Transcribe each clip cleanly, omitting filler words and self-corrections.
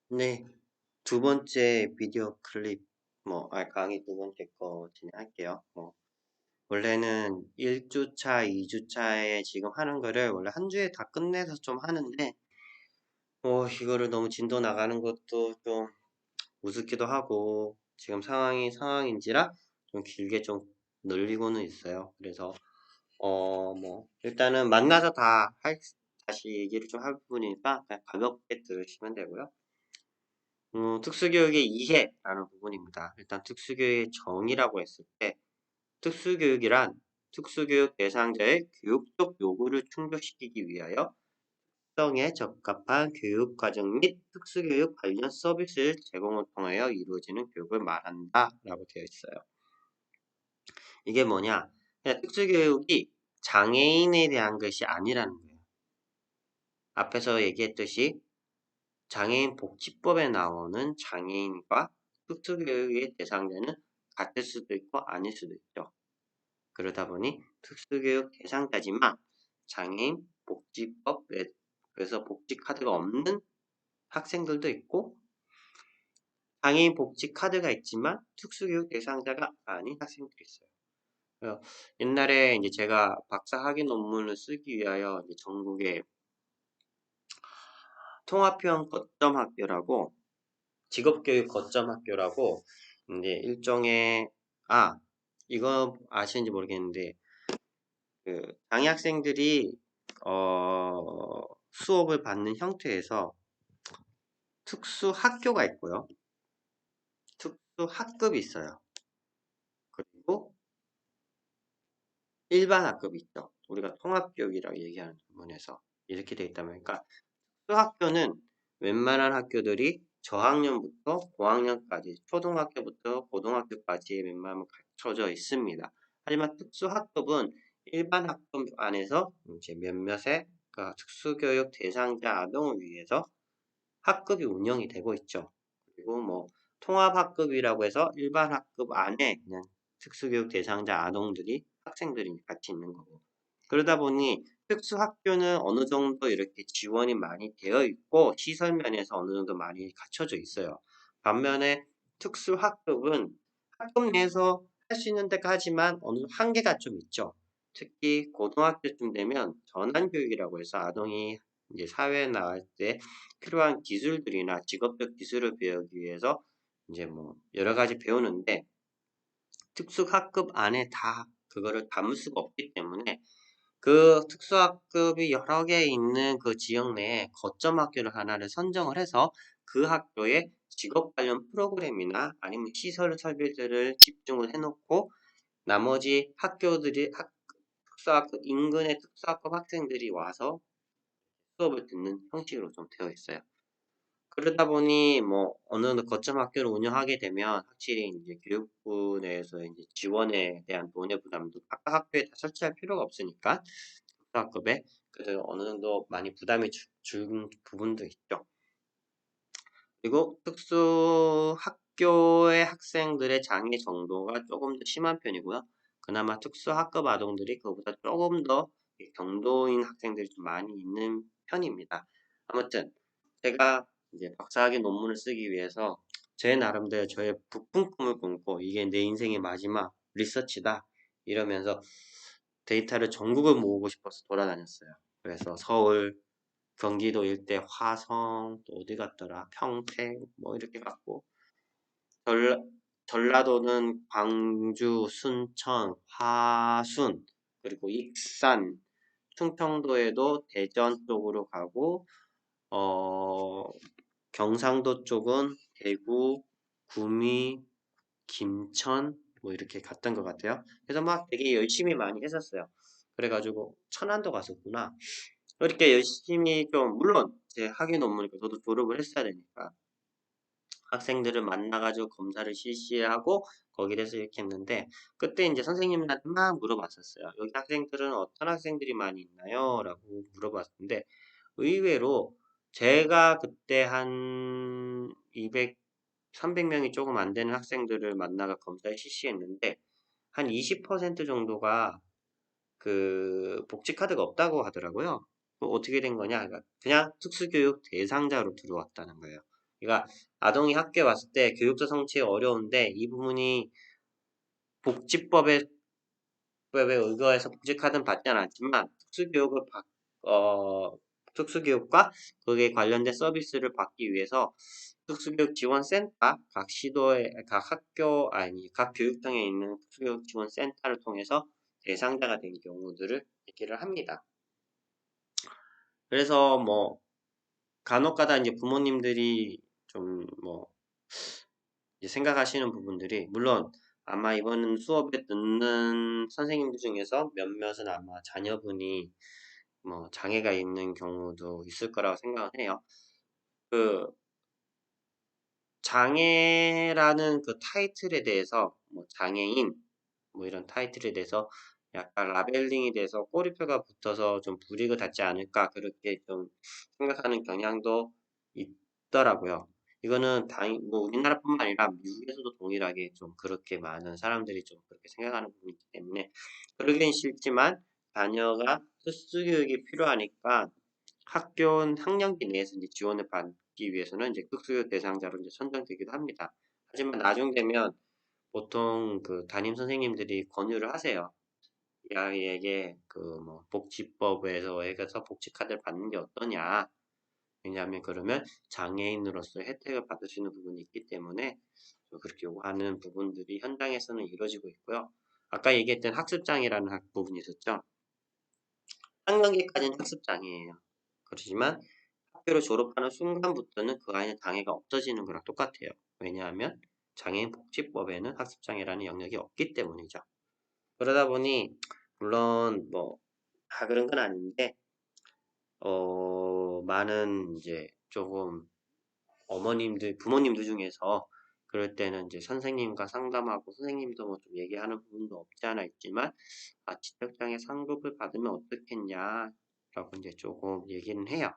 네, 두 번째 비디오 클립, 강의 두 번째 거 진행할게요. 원래는 1주차, 2주차에 지금 하는 거를 원래 한 주에 다 끝내서 좀 하는데, 이거를 너무 진도 나가는 것도 좀 우습기도 하고, 지금 상황인지라 좀 길게 좀 늘리고는 있어요. 그래서, 일단은 만나서 다시 얘기를 좀 할 부분이니까 그냥 가볍게 들으시면 되고요. 특수교육의 이해라는 부분입니다. 일단 특수교육의 정의라고 했을 때 특수교육이란 특수교육 대상자의 교육적 요구를 충족시키기 위하여 특성에 적합한 교육과정 및 특수교육 관련 서비스를 제공을 통하여 이루어지는 교육을 말한다 라고 되어 있어요. 이게 뭐냐? 그냥 특수교육이 장애인에 대한 것이 아니라는 거예요. 앞에서 얘기했듯이 장애인 복지법에 나오는 장애인과 특수교육의 대상자는 같을 수도 있고 아닐 수도 있죠. 그러다 보니 특수교육 대상자지만 장애인 복지법에서 복지 카드가 없는 학생들도 있고 장애인 복지 카드가 있지만 특수교육 대상자가 아닌 학생들이 있어요. 그래서 옛날에 이제 제가 박사 학위 논문을 쓰기 위하여 이제 전국에 통합형 거점학교라고 직업교육 거점학교라고 이제 일종의 이거 아시는지 모르겠는데 그 장애 학생들이 수업을 받는 형태에서 특수 학교가 있고요. 특수 학급이 있어요. 그리고 일반 학급이 있죠. 우리가 통합교육이라고 얘기하는 부분에서 이렇게 되어 있다 보니까 특수 학교는 웬만한 학교들이 저학년부터 고학년까지 초등학교부터 고등학교까지 웬만하면 갖춰져 있습니다. 하지만 특수학급은 일반 학급 안에서 이제 몇몇의 특수교육 대상자 아동을 위해서 학급이 운영이 되고 있죠. 그리고 통합학급이라고 해서 일반 학급 안에 그냥 특수교육 대상자 학생들이 같이 있는 거고. 그러다 보니 특수학교는 어느 정도 이렇게 지원이 많이 되어 있고 시설 면에서 어느 정도 많이 갖춰져 있어요. 반면에 특수학급은 학급 내에서 할 수 있는 데가 하지만 어느 한계가 좀 있죠. 특히 고등학교쯤 되면 전환교육이라고 해서 아동이 이제 사회에 나갈 때 필요한 기술들이나 직업적 기술을 배우기 위해서 이제 여러 가지 배우는데 특수학급 안에 다 그거를 담을 수가 없기 때문에 그 특수학급이 여러 개 있는 그 지역 내에 거점 학교를 하나를 선정을 해서 그 학교에 직업 관련 프로그램이나 아니면 시설 설비들을 집중을 해놓고 나머지 특수학급 인근의 특수학급 학생들이 와서 수업을 듣는 형식으로 좀 되어 있어요. 그러다 보니 어느 정도 거점 학교를 운영하게 되면 확실히 이제 교육부 내에서 이제 지원에 대한 돈의 부담도 각 학교에 다 설치할 필요가 없으니까 특수학급에 그래서 어느 정도 많이 부담이 준 부분도 있죠. 그리고 특수 학교의 학생들의 장애 정도가 조금 더 심한 편이고요. 그나마 특수 학급 아동들이 그보다 조금 더 경도인 학생들이 좀 많이 있는 편입니다. 아무튼 제가 이제 박사학위 논문을 쓰기 위해서 제 나름대로 저의 부품 꿈을 꿈고 이게 내 인생의 마지막 리서치다 이러면서 데이터를 전국을 모으고 싶어서 돌아다녔어요. 그래서 서울, 경기도 일대 화성, 또 어디 갔더라? 평택, 이렇게 갔고, 전, 전라도는 광주, 순천, 화순, 그리고 익산, 충청도에도 대전 쪽으로 가고, 어, 경상도 쪽은 대구, 구미, 김천, 이렇게 갔던 것 같아요. 그래서 막 되게 열심히 많이 했었어요. 그래가지고, 천안도 갔었구나. 그렇게 열심히 좀 물론 제 학위 논문이니까 저도 졸업을 했어야 되니까 학생들을 만나가지고 검사를 실시하고 거기에 대해서 이렇게 했는데 그때 이제 선생님한테 막 물어봤었어요. 여기 학생들은 어떤 학생들이 많이 있나요? 라고 물어봤는데 의외로 제가 그때 한 200, 300명이 조금 안 되는 학생들을 만나가 검사를 실시했는데 한 20% 정도가 그 복지 카드가 없다고 하더라고요. 어떻게 된 거냐? 그러니까 그냥 특수교육 대상자로 들어왔다는 거예요. 그러니까 아동이 학교에 왔을 때 교육적 성취가 어려운데 이 부분이 복지법에 의거해서 복지카드는 받지 않았지만 특수교육과 거기에 관련된 서비스를 받기 위해서 특수교육 지원센터 각 시도의 각 학교 각 교육청에 있는 특수교육 지원센터를 통해서 대상자가 된 경우들을 얘기를 합니다. 그래서 뭐 간혹가다 이제 부모님들이 좀 뭐 생각하시는 부분들이 물론 아마 이번 수업에 듣는 선생님들 중에서 몇몇은 아마 자녀분이 뭐 장애가 있는 경우도 있을 거라고 생각을 해요. 그 장애라는 그 타이틀에 대해서 뭐 장애인 뭐 이런 타이틀에 대해서 약간 라벨링이 돼서 꼬리표가 붙어서 좀 불이익을 받지 않을까 그렇게 좀 생각하는 경향도 있더라고요. 이거는 뭐 우리나라뿐만 아니라 미국에서도 동일하게 좀 그렇게 많은 사람들이 좀 그렇게 생각하는 부분이 있기 때문에 그러긴 싫지만 자녀가 특수교육이 필요하니까 학년기 내에서 이제 지원을 받기 위해서는 이제 특수교육 대상자로 이제 선정되기도 합니다. 하지만 나중 되면 보통 그 담임 선생님들이 권유를 하세요. 이 아이에게 그 뭐 복지법에서 해서 복지카드를 받는 게 어떠냐. 왜냐하면 그러면 장애인으로서 혜택을 받을 수 있는 부분이 있기 때문에 그렇게 요구하는 부분들이 현장에서는 이루어지고 있고요. 아까 얘기했던 학습장애라는 부분이 있었죠. 학년기까지는 학습장애예요. 그렇지만 학교를 졸업하는 순간부터는 그 아이는 장애가 없어지는 거랑 똑같아요. 왜냐하면 장애인 복지법에는 학습장애라는 영역이 없기 때문이죠. 그러다 보니 물론 뭐 다 그런 건 아닌데 많은 이제 조금 부모님들 중에서 그럴 때는 이제 선생님과 상담하고 선생님도 뭐 좀 얘기하는 부분도 없지 않아 있지만 지적장애 상급을 받으면 어떻겠냐라고 이제 조금 얘기는 해요.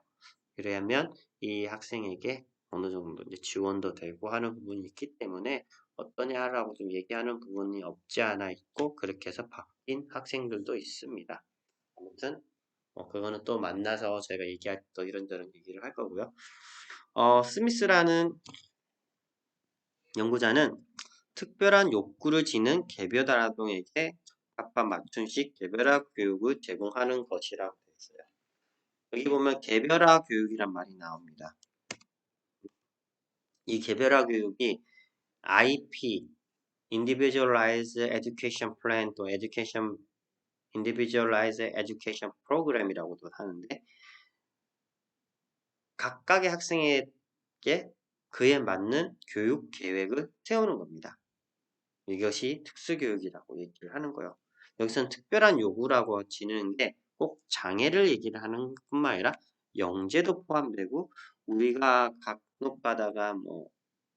그래야면 이 학생에게 어느 정도 이제 지원도 되고 하는 부분이 있기 때문에 어떠냐라고 좀 얘기하는 부분이 없지 않아 있고 그렇게 해서 바뀐 학생들도 있습니다. 아무튼 그거는 또 만나서 저희가 얘기할 또 이런저런 얘기를 할 거고요. 스미스라는 연구자는 특별한 욕구를 지닌 개별한 아동에게 적합한 맞춤식 개별화 교육을 제공하는 것이라고 되어 있어요. 여기 보면 개별화 교육이란 말이 나옵니다. 이 개별화 교육이 IP, Individualized Education Plan 또 Individualized Education Program이라고도 하는데 각각의 학생에게 그에 맞는 교육 계획을 세우는 겁니다. 이것이 특수교육이라고 얘기를 하는 거예요. 여기서는 특별한 요구라고 지는 게 꼭 장애를 얘기를 하는 뿐만 아니라 영재도 포함되고 우리가 간혹가다가 뭐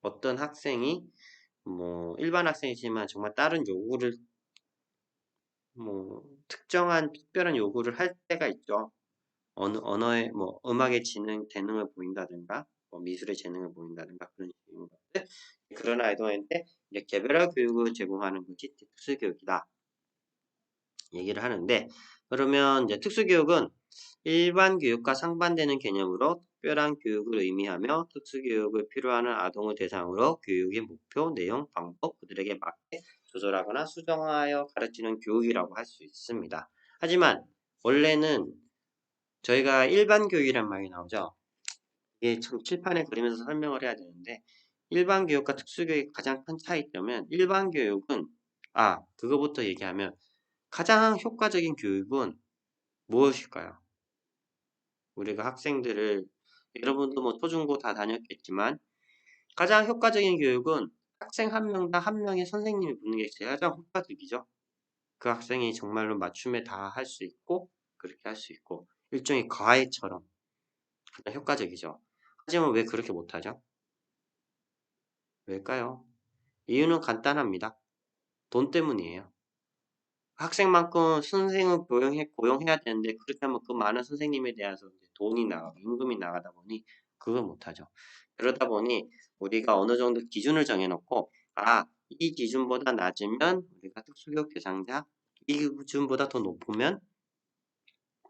어떤 학생이 뭐 일반 학생이지만 정말 다른 요구를 뭐 특정한 특별한 요구를 할 때가 있죠. 어느 언어의 뭐 음악의 재능을 보인다든가 뭐 미술의 재능을 보인다든가 그런 식인 것들 그런 아이들한테 이제 개별화 교육을 제공하는 것이 특수교육이다 얘기를 하는데 그러면 이제 특수교육은 일반 교육과 상반되는 개념으로 특별한 교육을 의미하며 특수교육을 필요하는 아동을 대상으로 교육의 목표, 내용, 방법 그들에게 맞게 조절하거나 수정하여 가르치는 교육이라고 할 수 있습니다. 하지만 원래는 저희가 일반 교육이란 말이 나오죠. 이게 참 칠판에 그리면서 설명을 해야 되는데 일반 교육과 특수교육의 가장 큰 차이점은 일반 교육은 그거부터 얘기하면 가장 효과적인 교육은 무엇일까요? 우리가 학생들을 여러분도 뭐 초중고 다 다녔겠지만 가장 효과적인 교육은 학생 한 명당 한 명의 선생님이 붙는 게 가장 효과적이죠. 그 학생이 정말로 맞춤에 다 할 수 있고 그렇게 할 수 있고 일종의 과외처럼 가장 효과적이죠. 하지만 왜 그렇게 못하죠? 왜일까요? 이유는 간단합니다. 돈 때문이에요. 학생만큼 선생을 고용해야 되는데 그렇게 하면 그 많은 선생님에 대해서 돈이 나가고 임금이 나가다 보니 그걸 못하죠. 그러다 보니 우리가 어느 정도 기준을 정해놓고 이 기준보다 낮으면 우리가 특수교육 대상자 이 기준보다 더 높으면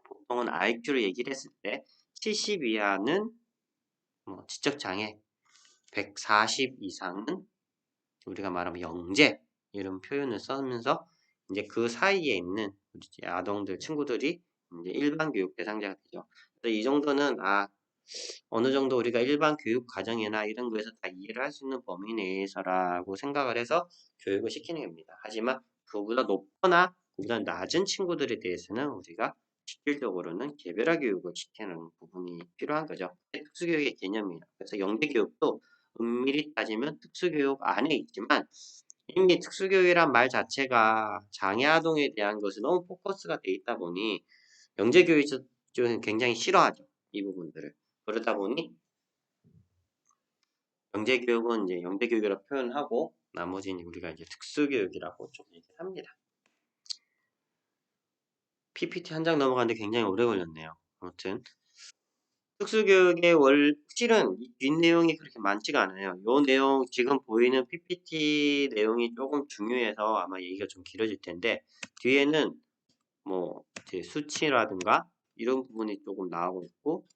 보통은 IQ를 얘기를 했을 때 70 이하는 뭐 지적장애 140 이상은 우리가 말하면 영재 이런 표현을 쓰면서 이제 그 사이에 있는 우리 아동들 친구들이 이제 일반 교육 대상자가 되죠. 그래서 이 정도는 어느 정도 우리가 일반 교육 과정이나 이런 거에서 다 이해를 할 수 있는 범위 내에서라고 생각을 해서 교육을 시키는 겁니다. 하지만 그보다 높거나 그보다 낮은 친구들에 대해서는 우리가 실질적으로는 개별화 교육을 시키는 부분이 필요한 거죠. 특수교육의 개념이에요. 그래서 영재교육도 엄밀히 따지면 특수교육 안에 있지만 이미 특수교육이란 말 자체가 장애아동에 대한 것이 너무 포커스가 돼 있다 보니 영재교육 쪽은 굉장히 싫어하죠. 이 부분들을. 그러다 보니 영재교육은 이제 영재교육이라고 표현하고 나머지는 우리가 이제 특수교육이라고 좀 얘기를 합니다. PPT 한 장 넘어가는데 굉장히 오래 걸렸네요. 아무튼 특수교육의 실은 뒷내용이 그렇게 많지가 않아요. 요 내용 지금 보이는 PPT 내용이 조금 중요해서 아마 얘기가 좀 길어질 텐데 뒤에는 뭐 수치라든가 이런 부분이 조금 나오고 있고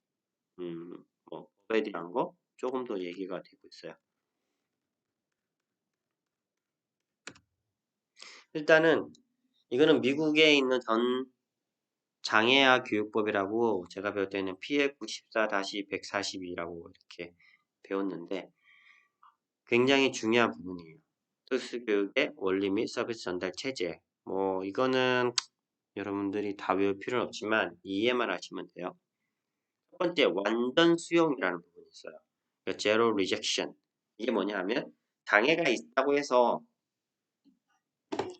뭐 그거에 대한 거 조금 더 얘기가 되고 있어요. 일단은 이거는 미국에 있는 전 장애아 교육법이라고 제가 배울 때는 PF94-142라고 이렇게 배웠는데 굉장히 중요한 부분이에요. 특수교육의 원리 및 서비스 전달 체제. 뭐 이거는 여러분들이 다 외울 필요는 없지만 이해만 하시면 돼요. 첫 번째 완전 수용이라는 부분이 있어요. Zero rejection. 이게 뭐냐 하면 장애가 있다고 해서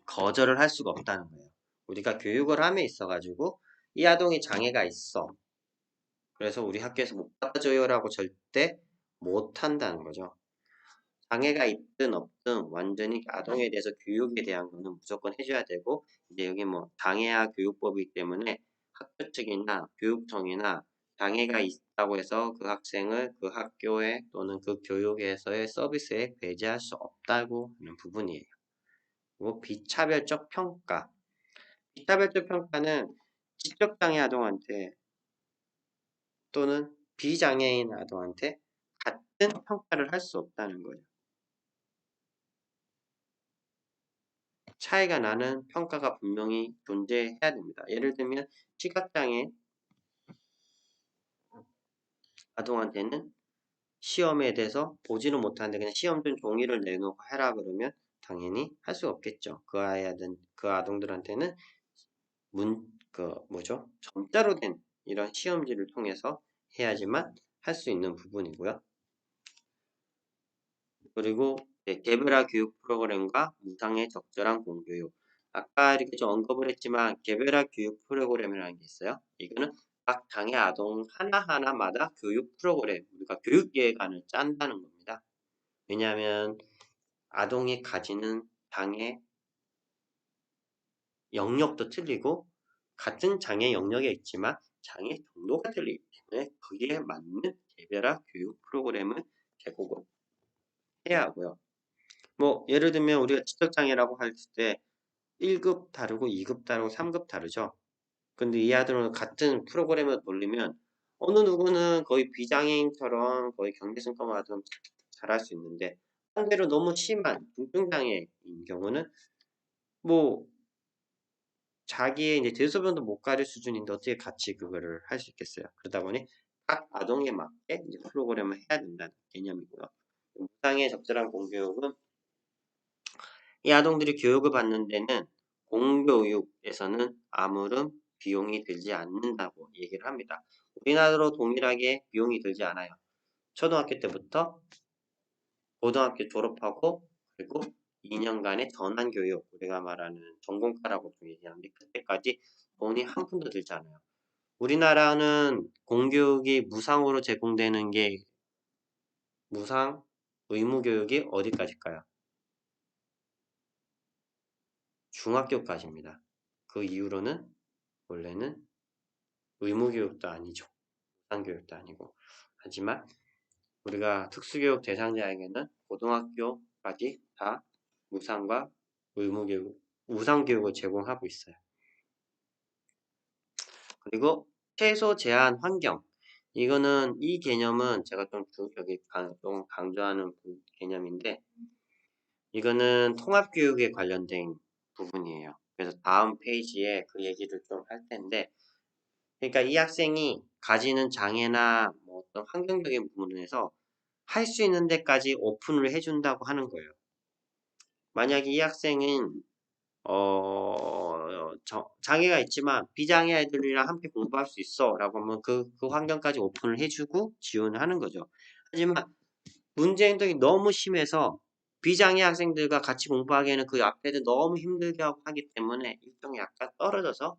거절을 할 수가 없다는 거예요. 우리가 교육을 함에 있어 가지고 이 아동이 장애가 있어. 그래서 우리 학교에서 못 받아줘요라고 절대 못 한다는 거죠. 장애가 있든 없든 완전히 아동에 대해서 교육에 대한 거는 무조건 해줘야 되고 이제 여기 뭐 장애아 교육법이기 때문에 학교 측이나 교육청이나 장애가 있다고 해서 그 학생을 그 학교에 또는 그 교육에서의 서비스에 배제할 수 없다고 하는 부분이에요. 그리고 비차별적 평가. 비차별적 평가는 지적장애 아동한테 또는 비장애인 아동한테 같은 평가를 할 수 없다는 거예요. 차이가 나는 평가가 분명히 존재해야 됩니다. 예를 들면 시각장애 아동한테는 시험에 대해서 보지는 못하는데 그냥 시험 준 종이를 내놓고 해라 그러면 당연히 할 수 없겠죠. 그 아동들한테는 점자로 된 이런 시험지를 통해서 해야지만 할 수 있는 부분이고요. 그리고 개별화 교육 프로그램과 무상의 적절한 공교육. 아까 이렇게 좀 언급을 했지만 개별화 교육 프로그램이라는 게 있어요. 이거는 각 장애 아동 하나하나마다 교육 프로그램, 우리가 교육 계획안을 짠다는 겁니다. 왜냐하면 아동이 가지는 장애 영역도 틀리고 같은 장애 영역에 있지만 장애 정도가 틀리기 때문에 거기에 맞는 개별화 교육 프로그램을 제공을 해야 하고요. 뭐 예를 들면 우리가 지적장애라고 할 때 1급 다르고 2급 다르고 3급 다르죠. 근데 이 아들은 같은 프로그램을 돌리면 어느 누구는 거의 비장애인처럼 거의 경계성과만큼 잘할 수 있는데 상대로 너무 심한 중증장애인 경우는 뭐 자기의 이제 대소변도 못 가릴 수준인데 어떻게 같이 그거를 할 수 있겠어요. 그러다 보니 각 아동에 맞게 이제 프로그램을 해야 된다는 개념이고요. 무상의 적절한 공교육은 이 아동들이 교육을 받는 데는 공교육에서는 아무런 비용이 들지 않는다고 얘기를 합니다. 우리나라로 동일하게 비용이 들지 않아요. 초등학교 때부터 고등학교 졸업하고 그리고 2년간의 전환교육, 우리가 말하는 전공과라고 얘기하는데 그때까지 돈이 한 푼도 들지 않아요. 우리나라는 공교육이 무상으로 제공되는 게 무상 의무교육이 어디까지일까요? 중학교까지입니다. 그 이후로는 원래는 의무교육도 아니죠. 무상교육도 아니고. 하지만 우리가 특수교육 대상자에게는 고등학교까지 다 무상과 의무교육, 우상교육을 제공하고 있어요. 그리고 최소 제한 환경. 이거는 이 개념은 제가 여기 좀 강조하는 개념인데 이거는 통합교육에 관련된 부분이에요. 그래서 다음 페이지에 그 얘기를 좀 할 텐데 그러니까 이 학생이 가지는 장애나 뭐 어떤 환경적인 부분에서 할 수 있는 데까지 오픈을 해준다고 하는 거예요. 만약에 이 학생은 장애가 있지만 비장애 아이들이랑 함께 공부할 수 있어 라고 하면 그 환경까지 오픈을 해주고 지원을 하는 거죠. 하지만 문제 행동이 너무 심해서 비장애 학생들과 같이 공부하기에는 그 앞에도 너무 힘들게 하기 때문에 일종의 약간 떨어져서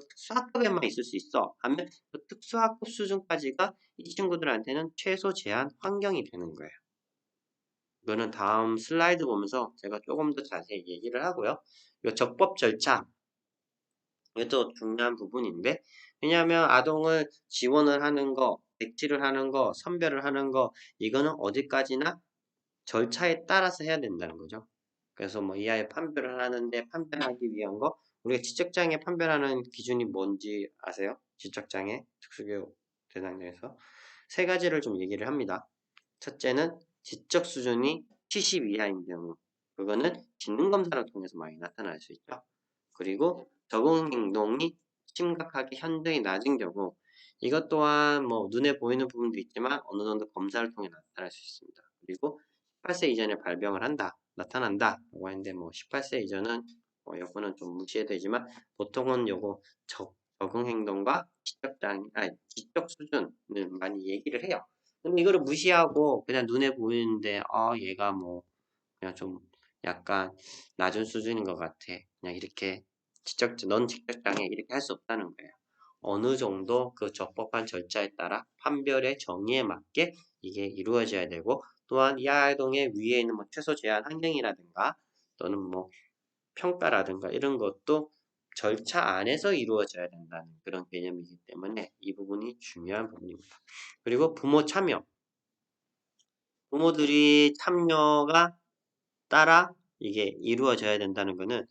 특수학급에만 있을 수 있어 하면 그 특수학급 수준까지가 이 친구들한테는 최소 제한 환경이 되는 거예요. 이거는 다음 슬라이드 보면서 제가 조금 더 자세히 얘기를 하고요. 이 적법 절차, 이것도 중요한 부분인데 왜냐하면 아동을 지원을 하는 거, 백지를 하는 거, 선별을 하는 거 이거는 어디까지나 절차에 따라서 해야 된다는 거죠. 그래서 뭐 이 아이 판별을 하는데 판별하기 위한 거 우리가 지적장애 판별하는 기준이 뭔지 아세요? 지적장애 특수교육 대상자에서 세 가지를 좀 얘기를 합니다. 첫째는 지적 수준이 70 이하인 경우 그거는 지능검사를 통해서 많이 나타날 수 있죠. 그리고 적응 행동이 심각하게 현저히 낮은 경우 이것 또한 뭐 눈에 보이는 부분도 있지만 어느 정도 검사를 통해 나타날 수 있습니다. 그리고 18세 이전에 발병을 한다, 나타난다 라고 하는데 뭐 18세 이전은 요거는 좀 무시해야 되지만 보통은 요거 적응 행동과 지적 수준을 많이 얘기를 해요. 근데 이거를 무시하고 그냥 눈에 보이는데 얘가 뭐 그냥 좀 약간 낮은 수준인 것 같아. 그냥 이렇게 넌 직접장애 이렇게 할 수 없다는 거예요. 어느 정도 그 적법한 절차에 따라 판별의 정의에 맞게 이게 이루어져야 되고 또한 이 아동의 위에 있는 뭐 최소 제한 환경이라든가 또는 뭐 평가라든가 이런 것도 절차 안에서 이루어져야 된다는 그런 개념이기 때문에 이 부분이 중요한 부분입니다. 그리고 부모 참여. 부모들이 참여가 따라 이게 이루어져야 된다는 거는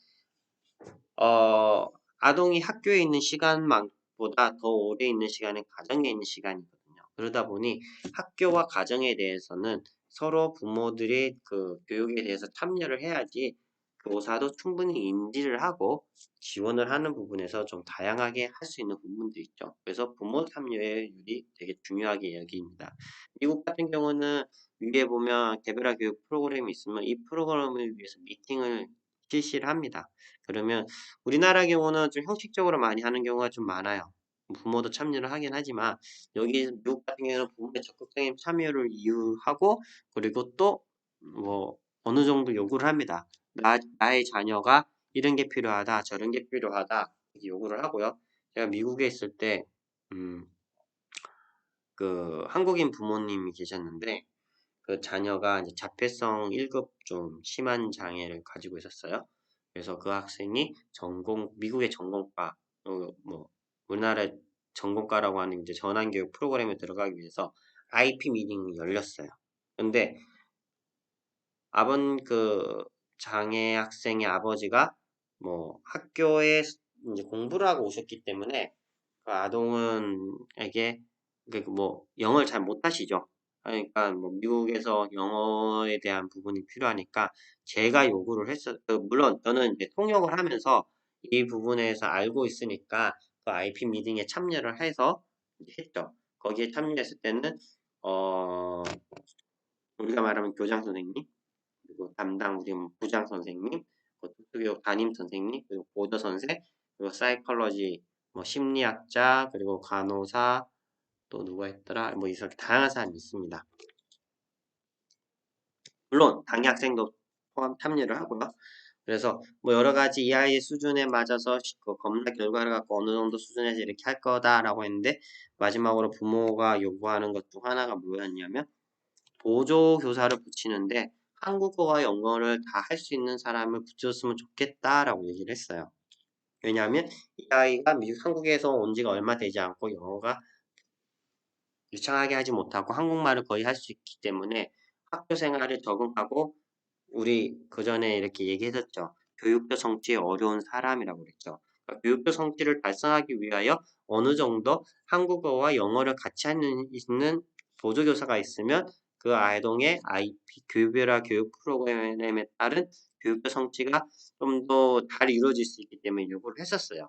어, 아동이 학교에 있는 시간만보다 더 오래 있는 시간은 가정에 있는 시간이거든요. 그러다 보니 학교와 가정에 대해서는 서로 부모들이 그 교육에 대해서 참여를 해야지 교사도 충분히 인지를 하고 지원을 하는 부분에서 좀 다양하게 할 수 있는 부분도 있죠. 그래서 부모 참여율이 되게 중요하게 여깁니다. 미국 같은 경우는 위에 보면 개별화 교육 프로그램이 있으면 이 프로그램을 위해서 미팅을 실시를 합니다. 그러면 우리나라 경우는 좀 형식적으로 많이 하는 경우가 좀 많아요. 부모도 참여를 하긴 하지만 여기 미국 같은 경우는 부모의 적극적인 참여를 이유하고 그리고 또 뭐 어느 정도 요구를 합니다. 나의 자녀가 이런 게 필요하다, 저런 게 필요하다 이렇게 요구를 하고요. 제가 미국에 있을 때 그 한국인 부모님이 계셨는데 그 자녀가 이제 자폐성 1급 좀 심한 장애를 가지고 있었어요. 그래서 그 학생이 미국의 전공과, 뭐, 우리나라 전공과라고 하는 이제 전환교육 프로그램에 들어가기 위해서 IP 미팅이 열렸어요. 근데 그 장애 학생의 아버지가 뭐 학교에 이제 공부를 하고 오셨기 때문에 그 아동은에게 뭐 영어를 잘 못하시죠. 그러니까 뭐 미국에서 영어에 대한 부분이 필요하니까 제가 요구를 물론 저는 이제 통역을 하면서 이 부분에서 알고 있으니까 그 IP 미팅에 참여를 해서 했죠. 거기에 참여했을 때는 우리가 말하면 교장 선생님 그리고 담당 우리 부장 선생님, 특수교육 담임 선생님, 그리고 보더 선생, 그리고 사이콜로지, 뭐 심리학자, 그리고 간호사, 또 누가 있더라? 뭐 이렇게 다양한 사람이 있습니다. 물론 당의 학생도 포함 참여를 하고요. 그래서 뭐 여러 가지 이 아이의 수준에 맞아서 그 검사 결과를 갖고 어느 정도 수준에서 이렇게 할 거다라고 했는데 마지막으로 부모가 요구하는 것 중 하나가 뭐였냐면 보조 교사를 붙이는데 한국어와 영어를 다 할 수 있는 사람을 붙였으면 좋겠다라고 얘기를 했어요. 왜냐하면 이 아이가 한국에서 온 지가 얼마 되지 않고 영어가 유창하게 하지 못하고 한국말을 거의 할 수 있기 때문에 학교 생활에 적응하고 우리 그전에 이렇게 얘기했었죠. 교육적 성취에 어려운 사람이라고 그랬죠. 그러니까 교육적 성취를 달성하기 위하여 어느 정도 한국어와 영어를 같이 하는 있는 보조교사가 있으면 그 아동의 IP 교육별화 교육 프로그램에 따른 교육적 성취가 좀 더 잘 이루어질 수 있기 때문에 요구를 했었어요.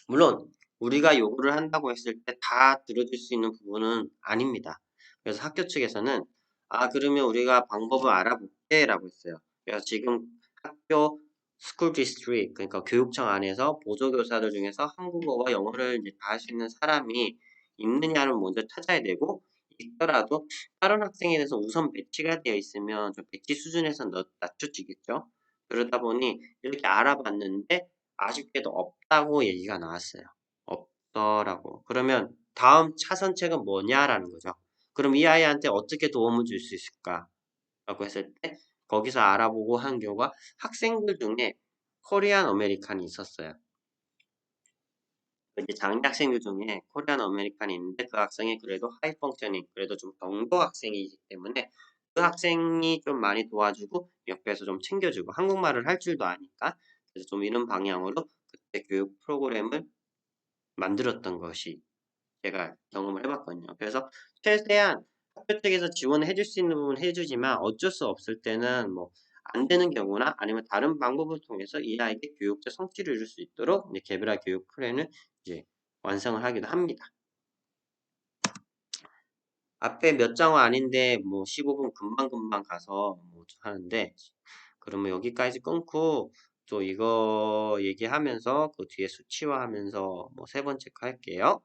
물론 우리가 요구를 한다고 했을 때 다 들어줄 수 있는 부분은 아닙니다. 그래서 학교 측에서는 "아 그러면 우리가 방법을 알아볼게."라고 했어요. 그래서 지금 학교 스쿨 디스트릭 그러니까 교육청 안에서 보조교사들 중에서 한국어와 영어를 이제 다 할 수 있는 사람이 있느냐를 먼저 찾아야 되고 있더라도 다른 학생에 대해서 우선 배치가 되어 있으면 좀 배치 수준에서 낮춰지겠죠. 그러다 보니 이렇게 알아봤는데 아쉽게도 없다고 얘기가 나왔어요. 없더라고. 그러면 다음 차선책은 뭐냐라는 거죠. 그럼 이 아이한테 어떻게 도움을 줄 수 있을까라고 했을 때 거기서 알아보고 한 결과 학생들 중에 코리안 아메리칸이 있었어요. 이제 장애 학생들 중에 코리안 아메리칸이 있는데 그 학생이 그래도 하이 펑셔닝 그래도 좀 경도 학생이기 때문에 그 학생이 좀 많이 도와주고 옆에서 좀 챙겨주고 한국말을 할 줄도 아니까 그래서 좀 이런 방향으로 그때 교육 프로그램을 만들었던 것이 제가 경험을 해봤거든요. 그래서 최대한 학교 측에서 지원을 해줄 수 있는 부분은 해주지만 어쩔 수 없을 때는 뭐 안 되는 경우나 아니면 다른 방법을 통해서 이 아이에게 교육적 성취를 줄 수 있도록 이제 개별화 교육 플랜을 이제 완성을 하기도 합니다. 앞에 몇 장은 아닌데 뭐 15분 금방금방 가서 뭐 하는데 그러면 여기까지 끊고 또 이거 얘기하면서 그 뒤에 수치화하면서 뭐 세 번째 거 할게요.